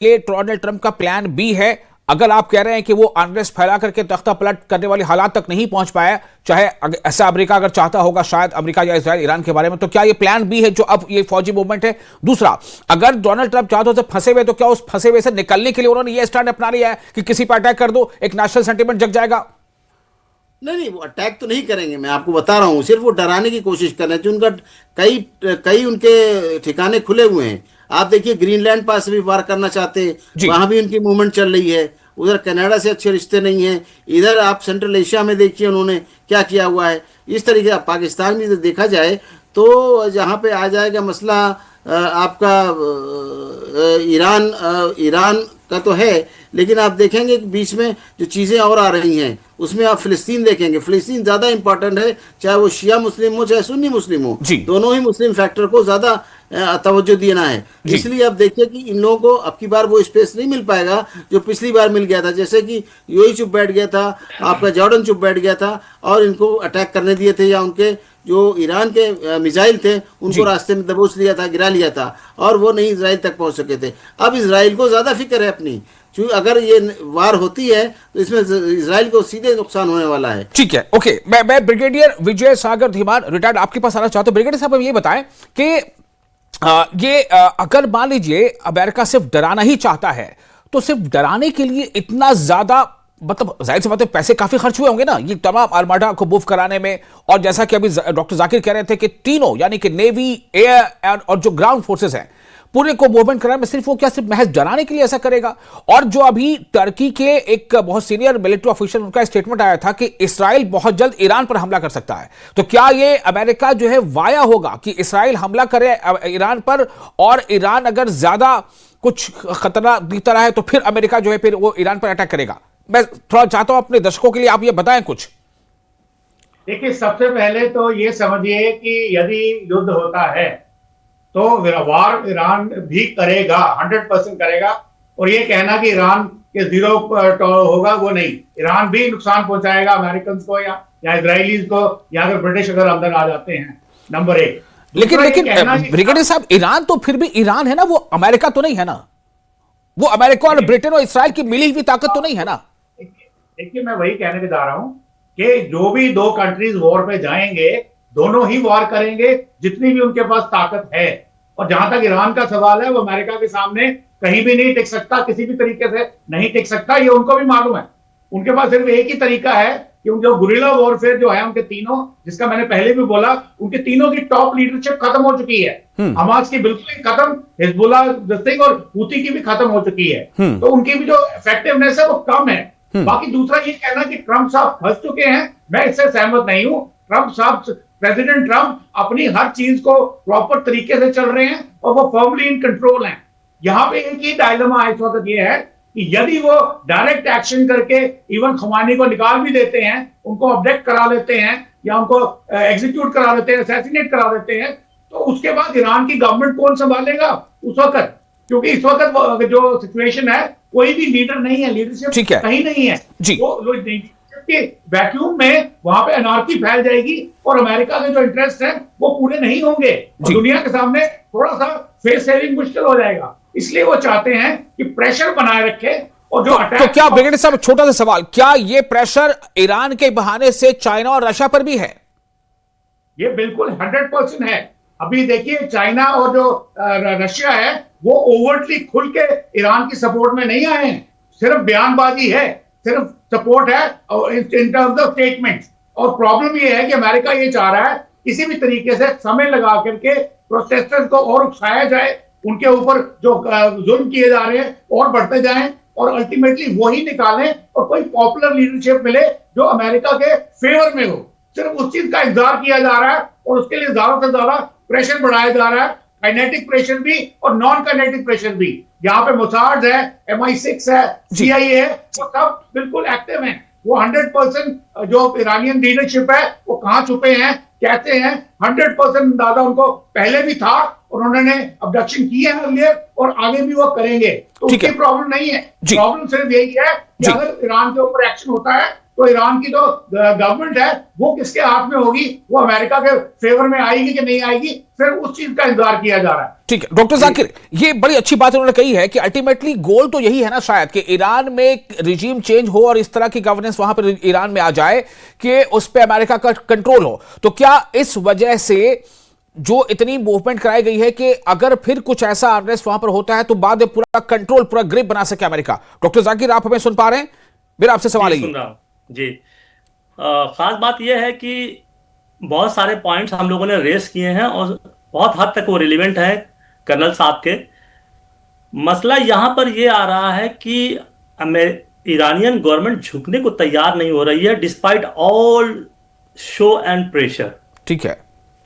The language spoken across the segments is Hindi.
ये डोनाल्ड ट्रंप का प्लान बी है? अगर आप कह रहे हैं कि वो अनरेस्ट फैला करके तख्ता पलट करने वाले हालात तक नहीं पहुंच पाया, चाहे ऐसा अमेरिका अगर चाहता होगा, शायद अमेरिका या इजराइल ईरान के बारे में, तो क्या ये प्लान बी है जो अब ये फौजी मूवमेंट है? दूसरा, अगर डोनाल्ड ट्रंप चाहते हो फंसे हुए, तो क्या उस फंसे हुए से निकलने के लिए उन्होंने ये स्टैंड अपना लिया है कि किसी पर अटैक कर दो, एक नेशनल सेंटीमेंट जग जाएगा? नहीं, वो अटैक तो नहीं करेंगे, मैं आपको बता रहा हूँ। सिर्फ वो डराने की कोशिश कर रहे हैं। जो उनका कई कई उनके ठिकाने खुले हुए हैं। आप देखिए, ग्रीनलैंड पास भी वार करना चाहते हैं, जी। वहां भी उनकी मूवमेंट चल रही है। उधर कनाडा से अच्छे रिश्ते नहीं हैं। इधर आप सेंट्रल एशिया में देखिए उन्होंने क्या किया हुआ है। इस तरीके से पाकिस्तान भी देखा जाए तो जहाँ पे आ जाएगा मसला आपका ईरान ईरान का तो है, लेकिन आप देखेंगे कि बीच में जो चीज़ें और आ रही हैं उसमें आप फिलिस्तीन देखेंगे। फिलिस्तीन ज़्यादा इंपॉर्टेंट है, चाहे वो शिया मुस्लिम हो चाहे सुन्नी मुस्लिम हो। जी। दोनों ही मुस्लिम फैक्टर को ज़्यादा तवज्जो देना है। इसलिए आप देखिए कि इन लोगों को अब की बार वो स्पेस नहीं मिल पाएगा जो पिछली बार मिल गया था। जैसे कि यूएई चुप बैठ गया था, आपका जॉर्डन चुप बैठ गया था और इनको अटैक करने दिए थे, या उनके जो ईरान के मिसाइल थे उनको रास्ते में दबोच लिया था, गिरा लिया था, और वो नहीं इसराइल तक पहुंच सके थे। अब इसराइल को ज़्यादा फिक्र है अपनी, क्योंकि अगर ये वार होती है तो इसमें इसराइल को सीधे नुकसान होने वाला है। ठीक है, ओके। मैं ब्रिगेडियर विजय सागर धीमान रिटायर्ड आपके पास आना चाहता हूं। ब्रिगेडियर साहब, ये बताएं कि अगर मान लीजिए अमेरिका सिर्फ डराना ही चाहता है, तो सिर्फ डराने के लिए इतना ज्यादा, मतलब जाहिर सी बात है पैसे काफी खर्च हुए होंगे ना ये तमाम आर्माडा को मूव कराने में। और जैसा कि अभी डॉक्टर जाकिर कह रहे थे कि तीनों, यानी कि नेवी, एयर और जो ग्राउंड फोर्सेस हैं, पूरे को मूवमेंट कराने में सिर्फ वो क्या सिर्फ महज डराने के लिए ऐसा करेगा? और जो अभी टर्की के एक बहुत सीनियर मिलिट्री ऑफिसर, उनका स्टेटमेंट आया था कि इसराइल बहुत जल्द ईरान पर हमला कर सकता है। तो क्या ये अमेरिका जो है वाया होगा कि इसराइल हमला करे ईरान पर, और ईरान अगर ज्यादा कुछ खतरा दिखता रहा है तो फिर अमेरिका जो है फिर वो ईरान पर अटैक करेगा? मैं थोड़ा चाहता हूं अपने दर्शकों के लिए आप ये बताएं कुछ। देखिए, सबसे पहले तो ये समझिए कि यदि युद्ध होता है तो वार ईरान भी करेगा, 100% करेगा। और ये कहना कि ईरान के जीरो होगा, वो नहीं। ईरान भी नुकसान पहुंचाएगा अमेरिकन को या इजरायलीज को, या अगर ब्रिटिश अगर अंदर आ जाते हैं, नंबर एक। लेकिन ब्रिगेडियर साहब, ईरान तो फिर भी ईरान है ना, वो अमेरिका तो नहीं है ना। वो अमेरिका और ब्रिटेन और इसराइल की मिली हुई ताकत तो नहीं है ना। देखिए, मैं वही कहने के जा रहा हूं कि जो भी दो कंट्रीज वॉर पे जाएंगे, दोनों ही वॉर करेंगे जितनी भी उनके पास ताकत है। और जहां तक ईरान का सवाल है, वो अमेरिका के सामने कहीं भी नहीं टिक सकता, किसी भी तरीके से नहीं टिक सकता, ये उनको भी मालूम है। उनके पास सिर्फ एक ही तरीका है कि जो गुरिल्ला वॉरफेयर जो है उनके तीनों, जिसका मैंने पहले भी बोला, उनके तीनों की टॉप लीडरशिप खत्म हो चुकी है। हमास की बिल्कुल ही खत्म, हिजबुल्लाह और हूती की भी खत्म हो चुकी है। तो उनकी भी जो इफेक्टिवनेस है वो कम है। बाकी दूसरा ये कहना कि ट्रंप साहब फंस चुके हैं, मैं इससे सहमत नहीं हूं। ट्रंप साहब, प्रेसिडेंट ट्रंप अपनी हर चीज को प्रॉपर तरीके से चल रहे हैं और वो फर्मली इन कंट्रोल हैं। यहां पे एक ही डायलेमा इस वक्त ये है कि यदि वो डायरेक्ट एक्शन करके इवन खुमानी को निकाल भी देते हैं, उनको अब्डक्ट करा लेते हैं या उनको एग्जीक्यूट करा देते हैं, असैसिनेट करा देते हैं, तो उसके बाद ईरान की गवर्नमेंट कौन संभालेगा उस वक्त? क्योंकि इस वक्त जो सिचुएशन है, कोई भी लीडर नहीं है, लीडरशिप कहीं नहीं है जी। के वैक्यूम में वहां पे अनार्की फैल जाएगी और अमेरिका के जो इंटरेस्ट है वो पूरे नहीं होंगे। दुनिया के सामने थोड़ा सा फेस सेविंग मुश्किल हो जाएगा। इसलिए वो चाहते हैं कि प्रेशर बनाए रखे। और जो तो क्या ब्रिगेडियर साहब, छोटा सा सवाल, क्या ये प्रेशर ईरान के बहाने से चाइना और रशिया पर भी है? ये बिल्कुल 100% है। अभी देखिए, चाइना और जो रशिया है वो ओवरटली खुल के ईरान की सपोर्ट में नहीं आए हैं। सिर्फ बयानबाजी है, सिर्फ सपोर्ट है इन टर्म्स ऑफ स्टेटमेंट्स। और प्रॉब्लम ये है कि अमेरिका ये चाह रहा है किसी भी तरीके से समय लगा करके प्रोटेस्टर्स को और उकसाया जाए, उनके ऊपर जो जुल्म किए जा रहे हैं और बढ़ते जाएं, और अल्टीमेटली वही निकालें और कोई पॉपुलर लीडरशिप मिले जो अमेरिका के फेवर में हो। सिर्फ उस चीज का इंतजार किया जा रहा है और उसके लिए ज्यादा से ज्यादा प्रेशर बढ़ाया जा रहा है, काइनेटिक प्रेशर भी और नॉन काइनेटिक प्रेशर भी। यहाँ पे मोसाद है, MI6 है, CIA है, वो सब बिल्कुल एक्टिव हैं। वो 100% जो ईरानियन लीडरशिप है वो कहाँ छुपे हैं, कैसे हैं, 100% अंदाजा उनको पहले भी था और उन्होंने अब्डक्शन किए हैं अर्लियर और आगे भी वो करेंगे। तो उसकी प्रॉब्लम नहीं है। प्रॉब्लम सिर्फ यही है कि अगर ईरान के ऊपर एक्शन होता है तो ईरान की जो गवर्नमेंट है वो किसके हाथ में होगी, वो अमेरिका के फेवर में आएगी कि नहीं आएगी, फिर उस चीज का इंतजार किया जा रहा है। ठीक है डॉक्टर जाकिर, ये बड़ी अच्छी बात उन्होंने कही है कि अल्टीमेटली गोल तो यही है ना शायद कि ईरान में एक रिजीम चेंज हो और इस तरह की गवर्नेंस वहां पर ईरान में आ जाए कि उस पर अमेरिका का कंट्रोल हो। तो क्या इस वजह से जो इतनी मूवमेंट कराई गई है कि अगर फिर कुछ ऐसा अनरेस्ट वहां पर होता है तो बाद में पूरा कंट्रोल, पूरा ग्रिप बना सके अमेरिका? डॉक्टर जाकिर, आप हमें सुन पा रहे हैं? मेरा आपसे सवाल है सुन रहा हूं जी। खास बात यह है कि बहुत सारे पॉइंट्स हम लोगों ने रेस किए हैं और बहुत हद तक वो रिलेवेंट है कर्नल साहब के। मसला यहां पर यह आ रहा है कि ईरानियन गवर्नमेंट झुकने को तैयार नहीं हो रही है despite all show and pressure. ठीक है,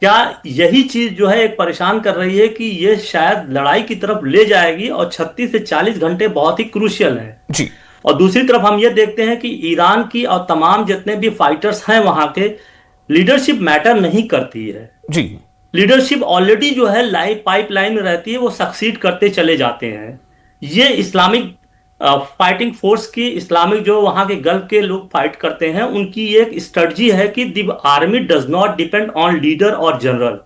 क्या यही चीज जो है एक परेशान कर रही है कि ये शायद लड़ाई की तरफ ले जाएगी और 36 से 40 घंटे बहुत ही क्रूशियल है जी। और दूसरी तरफ हम ये देखते हैं कि ईरान की और तमाम जितने भी फाइटर्स हैं वहां के, लीडरशिप मैटर नहीं करती है जी। लीडरशिप ऑलरेडी जो है लाइव पाइपलाइन में रहती है, वो सक्सीड करते चले जाते हैं। ये इस्लामिक फाइटिंग फोर्स की, इस्लामिक जो वहां के गल्फ के लोग फाइट करते हैं, उनकी एक स्ट्रेटजी है कि the army does not depend on leader और जनरल।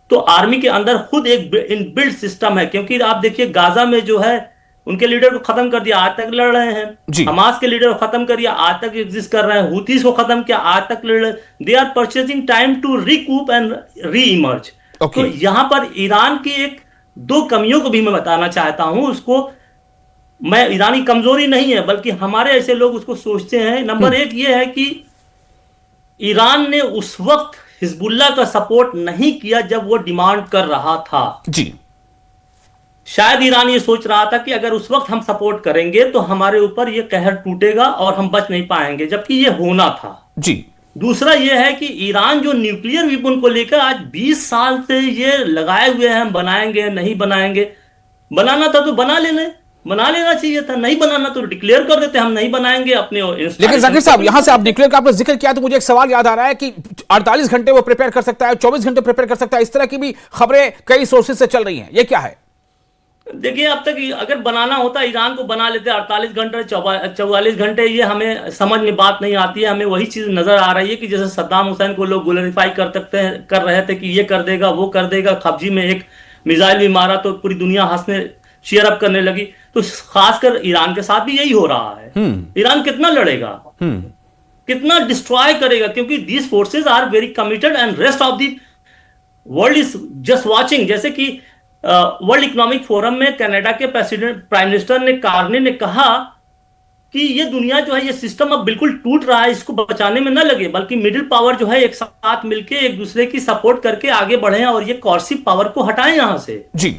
तो आर्मी के अंदर खुद एक इनबिल्ट सिस्टम है, क्योंकि आप देखिए गाजा में जो है उनके लीडर को खत्म कर दिया, आज तक लड़ रहे हैं। हमास के लीडर को खत्म कर दिया, आज तक एग्जिस्ट कर रहे हैं। हुतीस को खत्म किया, आज तक लड़ रहे हैं। They are purchasing time to recoup and re-emerge. तो यहां पर ईरान की एक दो कमियों को भी मैं बताना चाहता हूं। उसको मैं, ईरानी कमजोरी नहीं है बल्कि हमारे ऐसे लोग उसको सोचते हैं। नंबर एक ये है कि ईरान ने उस वक्त हिजबुल्लाह का सपोर्ट नहीं किया जब वो डिमांड कर रहा था जी। शायद ईरान ये सोच रहा था कि अगर उस वक्त हम सपोर्ट करेंगे तो हमारे ऊपर ये कहर टूटेगा और हम बच नहीं पाएंगे, जबकि ये होना था जी। दूसरा ये है कि ईरान जो न्यूक्लियर वेपन को लेकर आज 20 साल से ये लगाए हुए हैं, बनाएंगे नहीं बनाएंगे। बनाना था तो बना लेना चाहिए था, नहीं बनाना तो डिक्लेयर कर देते हम नहीं बनाएंगे अपने। लेकिन जाकिर साहब, यहां से आप डिक्लेयर का आपने जिक्र किया तो मुझे एक सवाल याद आ रहा है कि 48 घंटे वो प्रिपेयर कर सकता है, 24 घंटे प्रिपेयर कर सकता है, इस तरह की भी खबरें कई सोर्सेज से चल रही हैं, ये क्या है? देखिए, अब तक अगर बनाना होता ईरान को बना लेते 48 घंटे 44 घंटे। ये हमें समझ में बात नहीं आती है। हमें वही चीज नजर आ रही है कि जैसे सद्दाम हुसैन को लोग ग्लोरीफाई कर रहे थे कि ये कर देगा वो कर देगा। खबजी में एक मिसाइल भी मारा तो पूरी दुनिया हंसने चीयर अप करने लगी। तो खासकर ईरान के साथ भी यही हो रहा है। ईरान कितना लड़ेगा, कितना डिस्ट्रॉय करेगा, क्योंकि these forces are very committed and rest of the world is just watching. जैसे कि वर्ल्ड इकोनॉमिक फोरम में कनाडा के प्रेसिडेंट प्राइम मिनिस्टर कार्ने ने कहा कि ये दुनिया जो है, ये सिस्टम अब बिल्कुल टूट रहा है, इसको बचाने में न लगे बल्कि मिडिल पावर जो है एक साथ मिलकर एक दूसरे की सपोर्ट करके आगे बढ़े और ये कॉर्सिव पावर को हटाएं यहां से जी।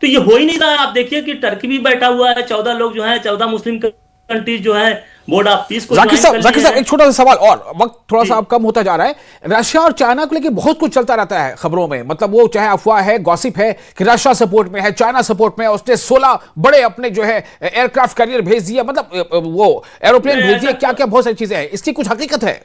तो ये हो ही नहीं रहा है। आप देखिए कि टर्की भी बैठा हुआ है, 14 लोग जो है, 14 मुस्लिम कंट्रीज जो है बोर्ड ऑफ पीस को। जाकिर साहब एक छोटा सा सवाल और, वक्त थोड़ा सा अब कम होता जा रहा है। रशिया और चाइना को लेकर बहुत कुछ चलता रहता है खबरों में, मतलब वो चाहे अफवाह है, गॉसिप है कि रशिया सपोर्ट में है, चाइना सपोर्ट में है, उसने 16 बड़े अपने जो है एयरक्राफ्ट कैरियर भेज दिया, मतलब वो एरोप्लेन भेज दिया, क्या क्या बहुत सारी चीजें हैं। इसकी कुछ हकीकत है?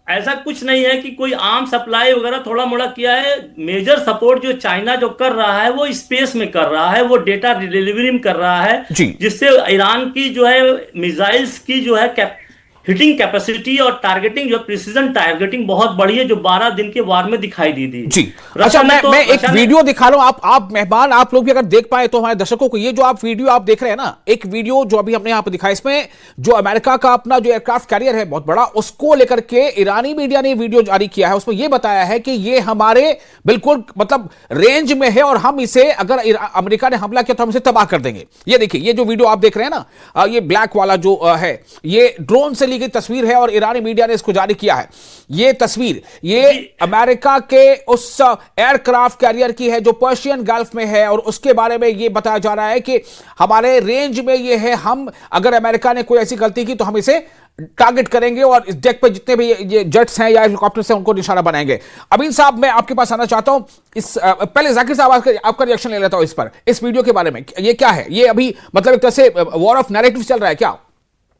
ऐसा कुछ नहीं है कि कोई आर्म सप्लाई वगैरह थोड़ा मोड़ा किया है। मेजर सपोर्ट जो चाइना जो कर रहा है वो स्पेस में कर रहा है, वो डेटा डिलीवरी में कर रहा है, जिससे ईरान की जो है मिसाइल्स की जो है हिटिंग कैपेसिटी और टारगेटिंग जो प्रिसीजन टारगेटिंग बहुत बड़ी है, जो 12 दिन के वार में दिखाई दी थी जी। अच्छा, मैं एक वीडियो दिखा रहा हूं, आप मेहमान, आप लोग भी अगर देख पाए तो हमारे दर्शकों को, ये जो आप वीडियो आप देख रहे हैं ना, एक वीडियो जो अभी हमने यहां पर दिखाया, इसमें जो अमेरिका का अपना जो एयरक्राफ्ट कैरियर है बहुत बड़ा, उसको लेकर के ईरानी मीडिया ने वीडियो जारी किया है। उसमें यह बताया है कि ये हमारे बिल्कुल मतलब रेंज में है और हम इसे, अगर अमेरिका ने हमला किया तो हम इसे तबाह कर देंगे। ये देखिए, ये जो वीडियो आप देख रहे हैं ना, ये ब्लैक वाला जो है, ये ड्रोन से की तस्वीर है और ईरानी मीडिया ने इसको जारी किया है। ये तस्वीर ये अमेरिका के उस एयरक्राफ्ट कैरियर की है जो पर्शियन गल्फ में है और उसके बारे में ये बताया जा रहा है कि हमारे रेंज में ये है, हम अगर अमेरिका ने कोई ऐसी गलती की तो हम इसे टारगेट करेंगे और इस डेक पे जितने भी ये जेट्स हैं या हेलीकॉप्टर्स हैं उनको निशाना बनाएंगे। अमीन साहब, मैं आपके पास आना चाहता हूं। इस पहले जाकिर साहब आपका रिएक्शन ले लेता हूं इस पर, इस वीडियो के बारे में। ये क्या है? ये अभी मतलब एक तरह से वॉर ऑफ नैरेटिव चल रहा है क्या?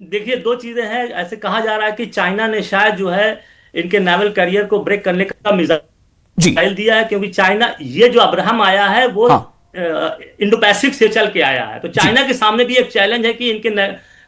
देखिए, दो चीजें हैं। ऐसे कहा जा रहा है कि चाइना ने शायद जो है इनके नेवल करियर को ब्रेक करने का मिसाइल दिया है, क्योंकि चाइना, ये जो अब्राहम आया है वो इंडो पैसिफिक से चल के आया है। तो चाइना के सामने भी एक चैलेंज है कि इनके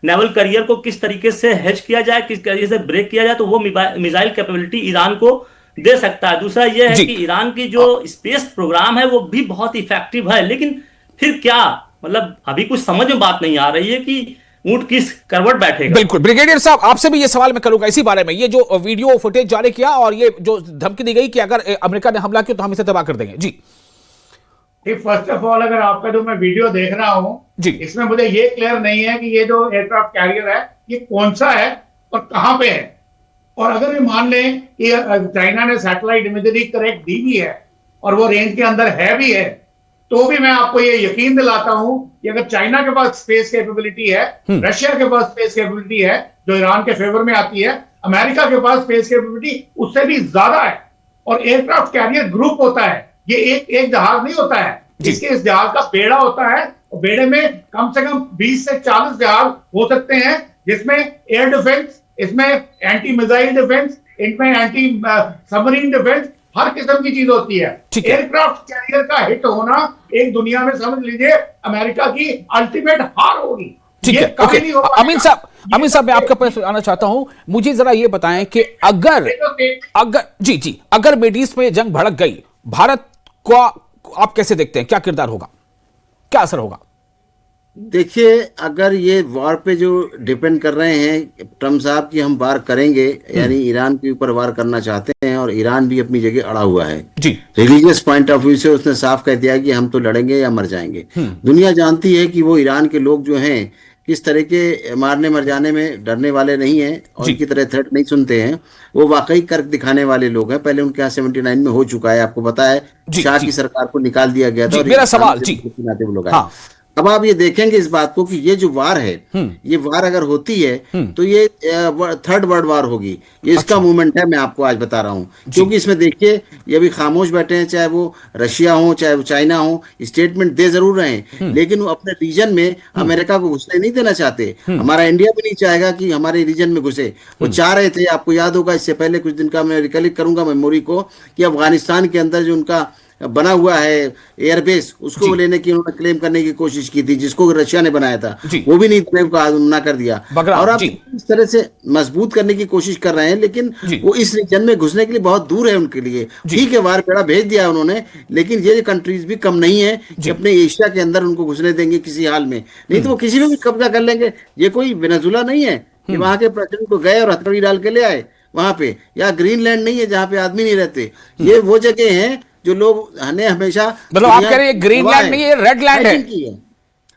नेवल करियर को किस तरीके से हैच किया जाए, किस तरीके से ब्रेक किया जाए, तो वो मिसाइल कैपेबिलिटी ईरान को दे सकता है। दूसरा यह है कि ईरान की जो स्पेस प्रोग्राम है वो भी बहुत इफेक्टिव है, लेकिन फिर क्या, मतलब अभी कुछ समझ में बात नहीं आ रही है कि ऊंट किस करवट बैठेगा। बिल्कुल ब्रिगेडियर साहब, आपसे भी ये सवाल मैं करूंगा इसी बारे में। ये जो वीडियो फुटेज जारी किया और ये जो धमकी दी गई कि अगर अमेरिका ने हमला किया तो हम इसे तबाह कर देंगे। जी फर्स्ट ऑफ ऑल, अगर आपका जो मैं वीडियो देख रहा हूं जी, इसमें मुझे ये क्लियर नहीं है कि ये जो एयरक्राफ्ट कैरियर है ये कौन सा है और कहां पे है। और अगर ये मान लें कि चाइना ने सैटेलाइट इमेजरी करेक्ट दी भी है और वो रेंज के अंदर है भी है, तो भी मैं आपको ये यकीन दिलाता हूं कि अगर चाइना के पास स्पेस कैपेबिलिटी है, रशिया के पास स्पेस कैपेबिलिटी है जो ईरान के फेवर में आती है, अमेरिका के पास स्पेस कैपेबिलिटी उससे भी ज्यादा है। और एयरक्राफ्ट कैरियर ग्रुप होता है, ये एक जहाज नहीं होता है, इसके इस जहाज का बेड़ा होता है और बेड़े में कम से कम 20 से 40 जहाज हो सकते हैं, जिसमें एयर डिफेंस, इसमें एंटी मिसाइल डिफेंस, इनमें एंटी सबमरीन डिफेंस, हर किस्म की चीज होती है। एयरक्राफ्ट कैरियर का हिट होना एक दुनिया में समझ लीजिए अमेरिका की अल्टीमेट हार होगी। ठीक है, ओके। अमीन साहब मैं आपके पास आना चाहता हूं, मुझे जरा ये बताएं कि अगर अगर मिडिल ईस्ट में जंग भड़क गई, भारत को आप कैसे देखते हैं, क्या किरदार होगा, क्या असर होगा? देखिए, अगर ये वार पे जो डिपेंड कर रहे हैं ट्रम्प साहब की हम वार करेंगे, यानी ईरान के ऊपर वार करना चाहते हैं और ईरान भी अपनी जगह अड़ा हुआ है जी। रिलीजियस पॉइंट ऑफ व्यू से उसने साफ कह दिया कि हम तो लड़ेंगे या मर जाएंगे। दुनिया जानती है कि वो ईरान के लोग जो हैं किस तरह के मारने मर जाने में डरने वाले नहीं हैं और उनकी तरह थ्रेट नहीं सुनते हैं। वो वाकई कर्क दिखाने वाले लोग हैं। पहले उनके यहाँ 79 में हो चुका है, आपको पता है, शाह की सरकार को निकाल दिया गया था। और मेरा सवाल वो लोग आए। अब आप ये देखेंगे इस बात को कि ये जो वार है, ये वार अगर होती है तो ये थर्ड वर्ल्ड वार होगी। ये इसका मूवमेंट है, मैं आपको आज बता रहा हूँ। क्योंकि इसमें देखिए, ये अभी खामोश बैठे हैं, चाहे वो रशिया हो चाहे वो चाइना हो, स्टेटमेंट दे जरूर रहे हैं, लेकिन वो अपने रीजन में अमेरिका को घुसने नहीं देना चाहते। हमारा इंडिया भी नहीं चाहेगा कि हमारे रीजन में घुसे। वो चाह रहे थे, आपको याद होगा, इससे पहले कुछ दिन का मैं रिकलेक्ट करूंगा मेमोरी को, कि अफगानिस्तान के अंदर जो उनका बना हुआ है एयरबेस, उसको लेने की उन्होंने क्लेम करने की कोशिश की थी, जिसको रशिया ने बनाया था, वो भी नहीं मना कर दिया। और आप इस तरह से मजबूत करने की कोशिश कर रहे हैं, लेकिन वो इस रीजन में घुसने के लिए बहुत दूर है उनके लिए। ठीक है, वार पेड़ा भेज दिया उन्होंने, लेकिन ये कंट्रीज भी कम नहीं है कि अपने एशिया के अंदर उनको घुसने देंगे किसी हाल में। नहीं तो वो किसी में भी कब्जा कर लेंगे। ये कोई वेनेजुला नहीं है कि वहां के प्रेसिडेंट को गए और हथकड़ी डाल के ले आए वहां पे, या ग्रीनलैंड नहीं है जहाँ पे आदमी नहीं रहते। ये वो जगह है जो लोग ने हमेशा, मतलब आप कह रहे हैं ग्रीनलैंड नहीं है, रेड लैंड है,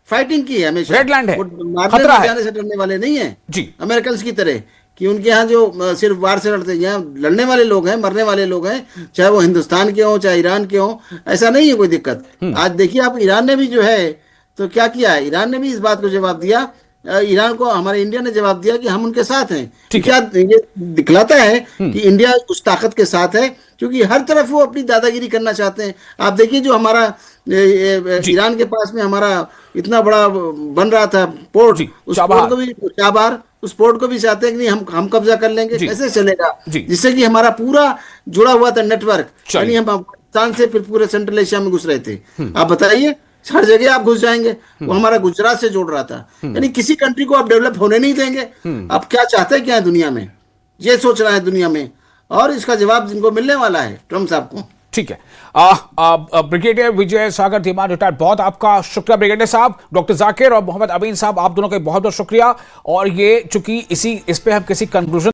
फाइटिंग की है हमेशा, रेड लैंड है, मारने जाने से डरने वाले नहीं है जी अमेरिकन की तरह, कि उनके यहाँ जो सिर्फ वार से लड़ते हैं, यहाँ लड़ने वाले लोग हैं, मरने वाले लोग हैं, चाहे वो हिंदुस्तान के हों चाहे ईरान के हों, ऐसा नहीं है कोई दिक्कत। आज देखिए आप, ईरान ने भी जो है तो क्या किया है, ईरान ने भी इस बात को जवाब दिया, ईरान को हमारे इंडिया ने जवाब दिया कि हम उनके साथ हैं। क्या ये दिखलाता है कि इंडिया उस ताकत के साथ है, क्योंकि हर तरफ वो अपनी दादागिरी करना चाहते हैं। आप देखिए, जो हमारा ईरान के पास में हमारा इतना बड़ा बन रहा था पोर्ट, उस पोर्ट को भी चाबार, उस पोर्ट को भी चाहते हैं कि नहीं हम कब्जा कर लेंगे। कैसे चलेगा? जिससे कि हमारा पूरा जुड़ा हुआ था नेटवर्क, यानी हम पाकिस्तान से फिर पूरे सेंट्रल एशिया में घुस रहे थे। आप बताइए, हर जगह आप घुस जाएंगे। वो हमारा गुजरात से जोड़ रहा था, यानी किसी कंट्री को आप डेवलप होने नहीं देंगे। आप क्या चाहते हैं, क्या है दुनिया में, ये सोच रहा है दुनिया में, और इसका जवाब जिनको मिलने वाला है ट्रम्प साहब को। ठीक है, ब्रिगेडियर विजय सागर धीमान रिटायर्ड, बहुत आपका शुक्रिया ब्रिगेडियर साहब। डॉक्टर जाकिर और मोहम्मद अमीन साहब, आप दोनों का बहुत बहुत शुक्रिया। और ये चूंकि इस पे हम किसी कंक्लूजन